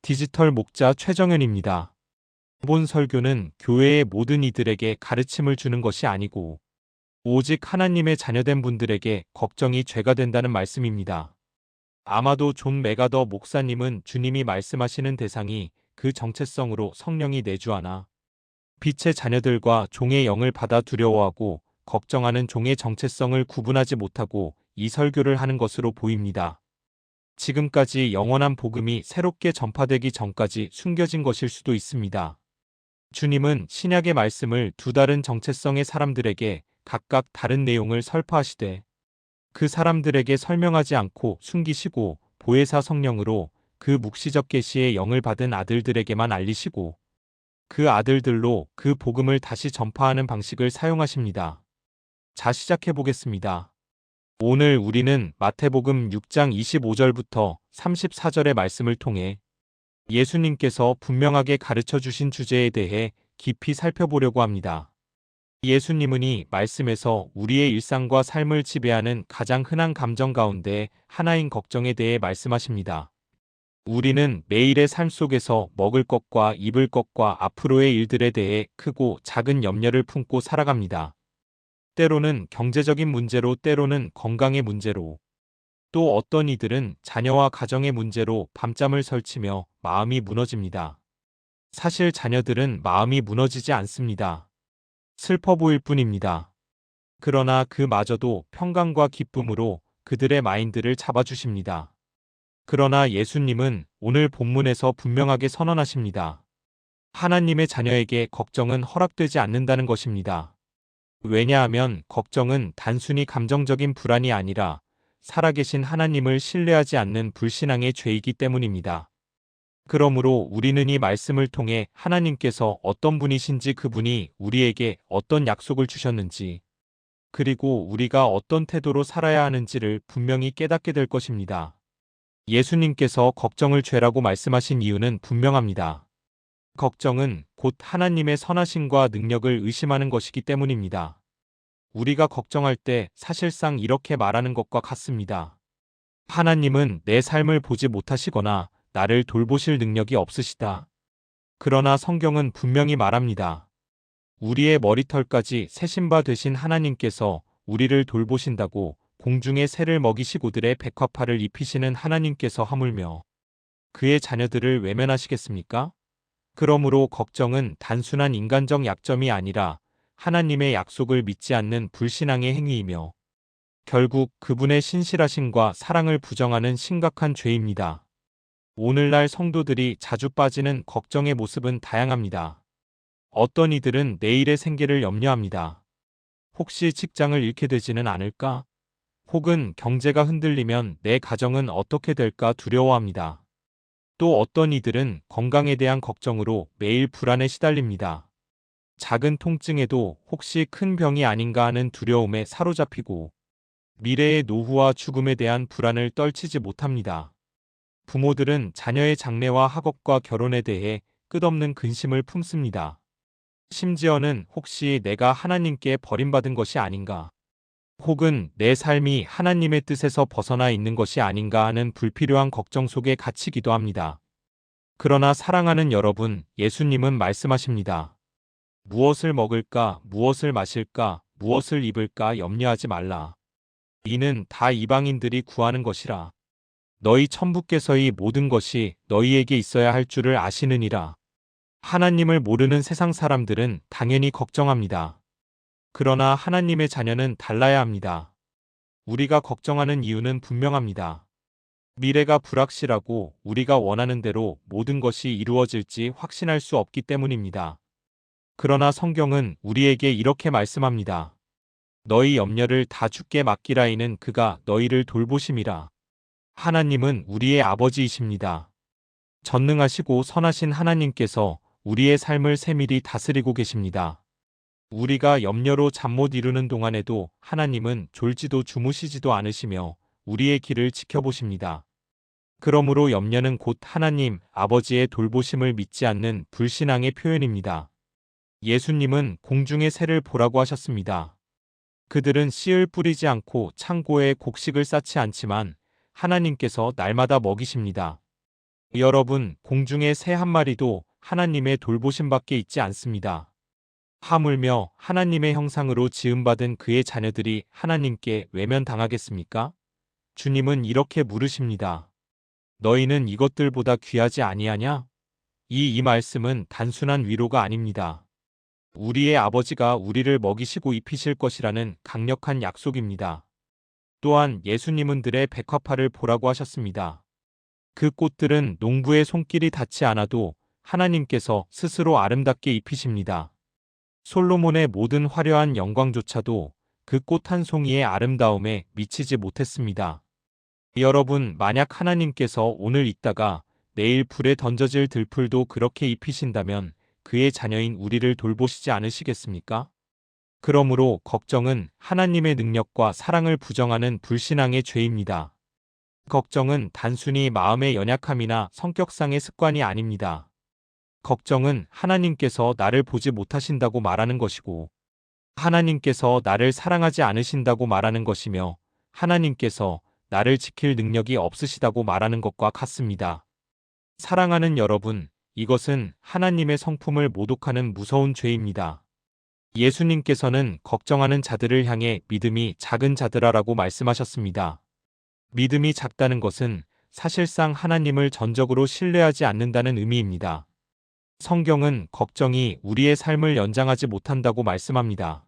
디지털 목자 최정현입니다. 이번 설교는 교회의 모든 이들에게 가르침을 주는 것이 아니고 오직 하나님의 자녀된 분들에게 걱정이 죄가 된다는 말씀입니다. 아마도 존 메가더 목사님은 주님이 말씀하시는 대상이 그 정체성으로 성령이 내주하나 빛의 자녀들과 종의 영을 받아 두려워하고 걱정하는 종의 정체성을 구분하지 못하고 이 설교를 하는 것으로 보입니다. 지금까지 영원한 복음이 새롭게 전파되기 전까지 숨겨진 것일 수도 있습니다. 주님은 신약의 말씀을 두 다른 정체성의 사람들에게 각각 다른 내용을 설파하시되 그 사람들에게 설명하지 않고 숨기시고 보혜사 성령으로 그 묵시적 계시의 영을 받은 아들들에게만 알리시고 그 아들들로 그 복음을 다시 전파하는 방식을 사용하십니다. 자, 시작해 보겠습니다. 오늘 우리는 마태복음 6장 25절부터 34절의 말씀을 통해 예수님께서 분명하게 가르쳐 주신 주제에 대해 깊이 살펴보려고 합니다. 예수님은 이 말씀에서 우리의 일상과 삶을 지배하는 가장 흔한 감정 가운데 하나인 걱정에 대해 말씀하십니다. 우리는 매일의 삶 속에서 먹을 것과 입을 것과 앞으로의 일들에 대해 크고 작은 염려를 품고 살아갑니다. 때로는 경제적인 문제로, 때로는 건강의 문제로, 또 어떤 이들은 자녀와 가정의 문제로 밤잠을 설치며 마음이 무너집니다. 사실 자녀들은 마음이 무너지지 않습니다. 슬퍼 보일 뿐입니다. 그러나 그마저도 평강과 기쁨으로 그들의 마인드를 잡아주십니다. 그러나 예수님은 오늘 본문에서 분명하게 선언하십니다. 하나님의 자녀에게 걱정은 허락되지 않는다는 것입니다. 왜냐하면 걱정은 단순히 감정적인 불안이 아니라 살아계신 하나님을 신뢰하지 않는 불신앙의 죄이기 때문입니다. 그러므로 우리는 이 말씀을 통해 하나님께서 어떤 분이신지, 그분이 우리에게 어떤 약속을 주셨는지, 그리고 우리가 어떤 태도로 살아야 하는지를 분명히 깨닫게 될 것입니다. 예수님께서 걱정을 죄라고 말씀하신 이유는 분명합니다. 걱정은 곧 하나님의 선하심과 능력을 의심하는 것이기 때문입니다. 우리가 걱정할 때 사실상 이렇게 말하는 것과 같습니다. 하나님은 내 삶을 보지 못하시거나 나를 돌보실 능력이 없으시다. 그러나 성경은 분명히 말합니다. 우리의 머리털까지 세신 바 되신 하나님께서 우리를 돌보신다고, 공중의 새를 먹이시고들의 백화파를 입히시는 하나님께서 하물며 그의 자녀들을 외면하시겠습니까? 그러므로 걱정은 단순한 인간적 약점이 아니라 하나님의 약속을 믿지 않는 불신앙의 행위이며 결국 그분의 신실하심과 사랑을 부정하는 심각한 죄입니다. 오늘날 성도들이 자주 빠지는 걱정의 모습은 다양합니다. 어떤 이들은 내일의 생계를 염려합니다. 혹시 직장을 잃게 되지는 않을까? 혹은 경제가 흔들리면 내 가정은 어떻게 될까 두려워합니다. 또 어떤 이들은 건강에 대한 걱정으로 매일 불안에 시달립니다. 작은 통증에도 혹시 큰 병이 아닌가 하는 두려움에 사로잡히고 미래의 노후와 죽음에 대한 불안을 떨치지 못합니다. 부모들은 자녀의 장래와 학업과 결혼에 대해 끝없는 근심을 품습니다. 심지어는 혹시 내가 하나님께 버림받은 것이 아닌가, 혹은 내 삶이 하나님의 뜻에서 벗어나 있는 것이 아닌가 하는 불필요한 걱정 속에 갇히기도 합니다. 그러나 사랑하는 여러분, 예수님은 말씀하십니다. 무엇을 먹을까, 무엇을 마실까, 무엇을 입을까 염려하지 말라. 이는 다 이방인들이 구하는 것이라. 너희 천부께서의 모든 것이 너희에게 있어야 할 줄을 아시느니라. 하나님을 모르는 세상 사람들은 당연히 걱정합니다. 그러나 하나님의 자녀는 달라야 합니다. 우리가 걱정하는 이유는 분명합니다. 미래가 불확실하고 우리가 원하는 대로 모든 것이 이루어질지 확신할 수 없기 때문입니다. 그러나 성경은 우리에게 이렇게 말씀합니다. 너희 염려를 다 주께 맡기라. 이는 그가 너희를 돌보심이라. 하나님은 우리의 아버지이십니다. 전능하시고 선하신 하나님께서 우리의 삶을 세밀히 다스리고 계십니다. 우리가 염려로 잠 못 이루는 동안에도 하나님은 졸지도 주무시지도 않으시며 우리의 길을 지켜보십니다. 그러므로 염려는 곧 하나님 아버지의 돌보심을 믿지 않는 불신앙의 표현입니다. 예수님은 공중의 새를 보라고 하셨습니다. 그들은 씨를 뿌리지 않고 창고에 곡식을 쌓지 않지만 하나님께서 날마다 먹이십니다. 여러분, 공중의 새 한 마리도 하나님의 돌보심밖에 있지 않습니다. 하물며 하나님의 형상으로 지음받은 그의 자녀들이 하나님께 외면당하겠습니까? 주님은 이렇게 물으십니다. 너희는 이것들보다 귀하지 아니하냐? 이 말씀은 단순한 위로가 아닙니다. 우리의 아버지가 우리를 먹이시고 입히실 것이라는 강력한 약속입니다. 또한 예수님은 들의 백화파를 보라고 하셨습니다. 그 꽃들은 농부의 손길이 닿지 않아도 하나님께서 스스로 아름답게 입히십니다. 솔로몬의 모든 화려한 영광조차도 그 꽃 한 송이의 아름다움에 미치지 못했습니다. 여러분, 만약 하나님께서 오늘 있다가 내일 불에 던져질 들풀도 그렇게 입히신다면 그의 자녀인 우리를 돌보시지 않으시겠습니까? 그러므로 걱정은 하나님의 능력과 사랑을 부정하는 불신앙의 죄입니다. 걱정은 단순히 마음의 연약함이나 성격상의 습관이 아닙니다. 걱정은 하나님께서 나를 보지 못하신다고 말하는 것이고, 하나님께서 나를 사랑하지 않으신다고 말하는 것이며, 하나님께서 나를 지킬 능력이 없으시다고 말하는 것과 같습니다. 사랑하는 여러분, 이것은 하나님의 성품을 모독하는 무서운 죄입니다. 예수님께서는 걱정하는 자들을 향해 믿음이 작은 자들아라고 말씀하셨습니다. 믿음이 작다는 것은 사실상 하나님을 전적으로 신뢰하지 않는다는 의미입니다. 성경은 걱정이 우리의 삶을 연장하지 못한다고 말씀합니다.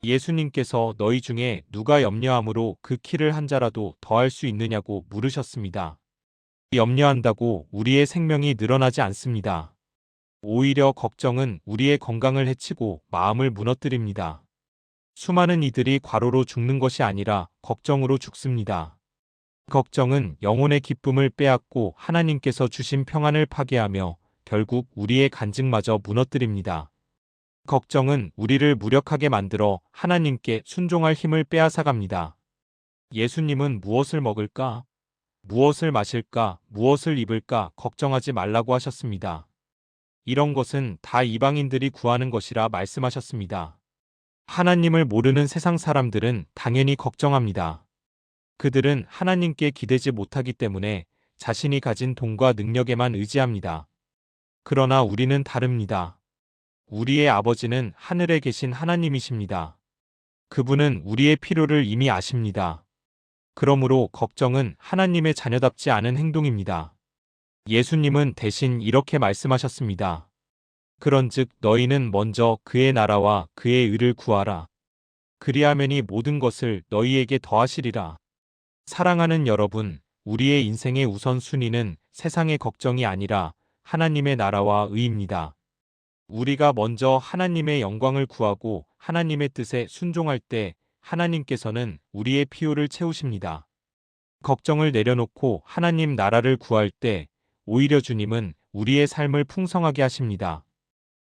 예수님께서 너희 중에 누가 염려함으로 그 키를 한 자라도 더할 수 있느냐고 물으셨습니다. 염려한다고 우리의 생명이 늘어나지 않습니다. 오히려 걱정은 우리의 건강을 해치고 마음을 무너뜨립니다. 수많은 이들이 과로로 죽는 것이 아니라 걱정으로 죽습니다. 걱정은 영혼의 기쁨을 빼앗고 하나님께서 주신 평안을 파괴하며 결국 우리의 간증마저 무너뜨립니다. 걱정은 우리를 무력하게 만들어 하나님께 순종할 힘을 빼앗아갑니다. 예수님은 무엇을 먹을까? 무엇을 마실까? 무엇을 입을까? 걱정하지 말라고 하셨습니다. 이런 것은 다 이방인들이 구하는 것이라 말씀하셨습니다. 하나님을 모르는 세상 사람들은 당연히 걱정합니다. 그들은 하나님께 기대지 못하기 때문에 자신이 가진 돈과 능력에만 의지합니다. 그러나 우리는 다릅니다. 우리의 아버지는 하늘에 계신 하나님이십니다. 그분은 우리의 필요를 이미 아십니다. 그러므로 걱정은 하나님의 자녀답지 않은 행동입니다. 예수님은 대신 이렇게 말씀하셨습니다. 그런즉 너희는 먼저 그의 나라와 그의 의를 구하라. 그리하면이 모든 것을 너희에게 더하시리라. 사랑하는 여러분, 우리의 인생의 우선순위는 세상의 걱정이 아니라 하나님의 나라와 의입니다. 우리가 먼저 하나님의 영광을 구하고 하나님의 뜻에 순종할 때 하나님께서는 우리의 필요를 채우십니다. 걱정을 내려놓고 하나님 나라를 구할 때 오히려 주님은 우리의 삶을 풍성하게 하십니다.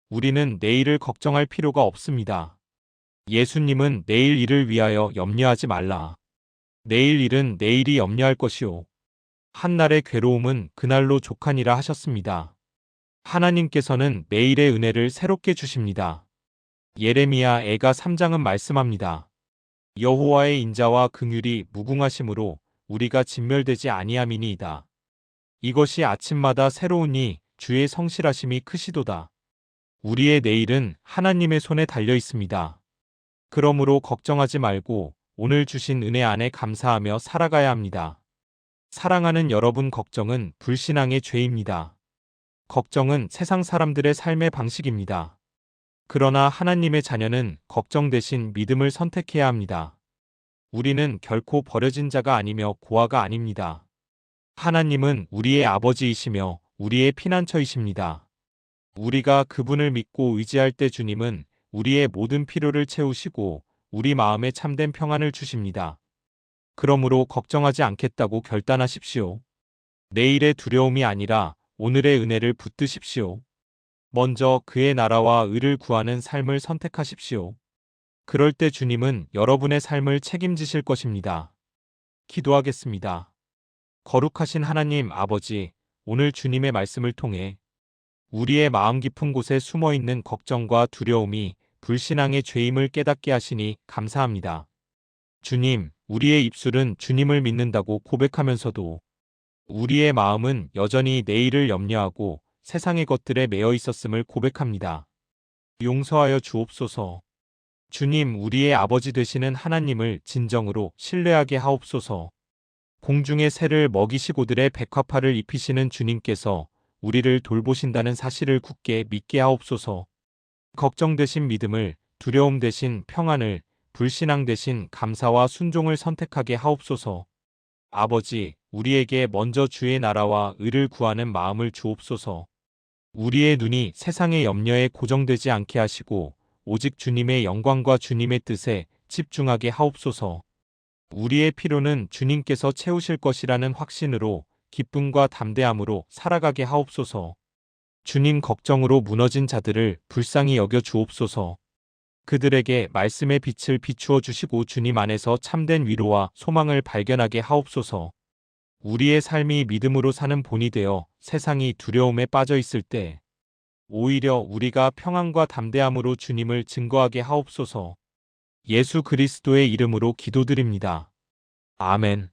우리는 내일을 걱정할 필요가 없습니다. 예수님은 내일 일을 위하여 염려하지 말라. 내일 일은 내일이 염려할 것이요. 한날의 괴로움은 그날로 족하니라 하셨습니다. 하나님께서는 매일의 은혜를 새롭게 주십니다. 예레미야 애가 3장은 말씀합니다. 여호와의 인자와 긍휼이 무궁하심으로 우리가 진멸되지 아니함이니이다. 이것이 아침마다 새로우니 주의 성실하심이 크시도다. 우리의 내일은 하나님의 손에 달려 있습니다. 그러므로 걱정하지 말고 오늘 주신 은혜 안에 감사하며 살아가야 합니다. 사랑하는 여러분, 걱정은 불신앙의 죄입니다. 걱정은 세상 사람들의 삶의 방식입니다. 그러나 하나님의 자녀는 걱정 대신 믿음을 선택해야 합니다. 우리는 결코 버려진 자가 아니며 고아가 아닙니다. 하나님은 우리의 아버지이시며 우리의 피난처이십니다. 우리가 그분을 믿고 의지할 때 주님은 우리의 모든 필요를 채우시고 우리 마음에 참된 평안을 주십니다. 그러므로 걱정하지 않겠다고 결단하십시오. 내일의 두려움이 아니라 오늘의 은혜를 붙드십시오. 먼저 그의 나라와 의를 구하는 삶을 선택하십시오. 그럴 때 주님은 여러분의 삶을 책임지실 것입니다. 기도하겠습니다. 거룩하신 하나님 아버지, 오늘 주님의 말씀을 통해 우리의 마음 깊은 곳에 숨어 있는 걱정과 두려움이 불신앙의 죄임을 깨닫게 하시니 감사합니다. 주님, 우리의 입술은 주님을 믿는다고 고백하면서도 우리의 마음은 여전히 내일을 염려하고 세상의 것들에 매여 있었음을 고백합니다. 용서하여 주옵소서. 주님, 우리의 아버지 되시는 하나님을 진정으로 신뢰하게 하옵소서. 공중의 새를 먹이시고들의 백화파를 입히시는 주님께서 우리를 돌보신다는 사실을 굳게 믿게 하옵소서. 걱정 대신 믿음을, 두려움 대신 평안을, 불신앙 대신 감사와 순종을 선택하게 하옵소서. 아버지, 우리에게 먼저 주의 나라와 의를 구하는 마음을 주옵소서. 우리의 눈이 세상의 염려에 고정되지 않게 하시고 오직 주님의 영광과 주님의 뜻에 집중하게 하옵소서. 우리의 필요는 주님께서 채우실 것이라는 확신으로 기쁨과 담대함으로 살아가게 하옵소서. 주님, 걱정으로 무너진 자들을 불쌍히 여겨 주옵소서. 그들에게 말씀의 빛을 비추어 주시고 주님 안에서 참된 위로와 소망을 발견하게 하옵소서. 우리의 삶이 믿음으로 사는 본이 되어 세상이 두려움에 빠져 있을 때 오히려 우리가 평안과 담대함으로 주님을 증거하게 하옵소서. 예수 그리스도의 이름으로 기도드립니다. 아멘.